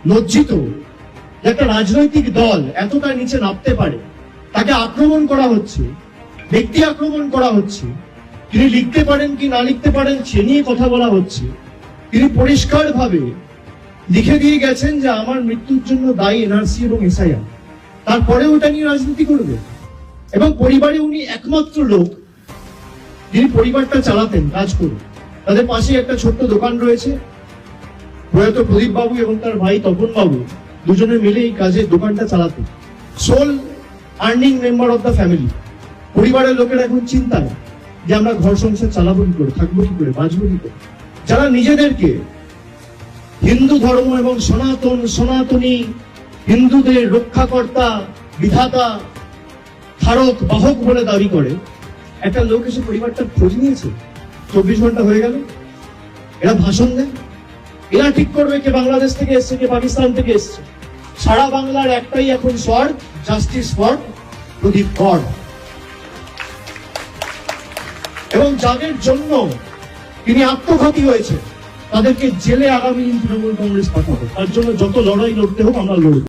লজ্জিত যে একটা রাজনৈতিক দল এতটা নিচে নামতে পারে। তাকে আক্রমণ করা হচ্ছে, ব্যক্তি আক্রমণ করা হচ্ছে, তিনি লিখতে পারেন কি না লিখতে পারেন সে নিয়ে কথা বলা হচ্ছে। তিনি পরিষ্কার ভাবে লিখে দিয়ে গেছেন যে আমার মৃত্যুর জন্য দায়ী এনআরসি এবং এসআইআর, তারপরে ওটা নিয়ে রাজনীতি করবে। এবং পরিবারে উনি একমাত্র লোক যিনি পরিবারটা চালাতেন কাজ করে। তাদের পাশে একটা ছোট্ট দোকান রয়েছে, প্রয়াত প্রদীপ বাবু এবং তার ভাই তপন বাবু দুজনে মিলে এই কাজে দোকানটা চালাতেন। Soul earning member of the family. পরিবারের লোকেরা এখন চিন্তায় যে আমরা ঘর সংসার চালাবো কি করে, থাকবো কি করে, বাঁচবো কি করে। যারা নিজেদেরকে হিন্দু ধর্ম এবং সনাতনী হিন্দুদের রক্ষাকর্তা, বিধাতা, ধারক, বাহক বলে দাবি করে, একটা লোক এসে পরিবারটার খোঁজ নিয়েছে। 24 ঘন্টা হয়ে গেল, এরা ভাষণ দেয়, এরা ঠিক করবে কে বাংলাদেশ থেকে এসছে কে পাকিস্তান থেকে এসছে। সারা বাংলার একটাই এখন স্বর, জাস্টিস ফর প্রদীপ কর। এবং যাদের জন্য তিনি আত্মঘাতী হয়েছে তাদেরকে জেলে আগামী দিন তৃণমূল কংগ্রেস পাঠাবে। তার জন্য যত লড়াই লড়তে হোক আমরা লড়ব।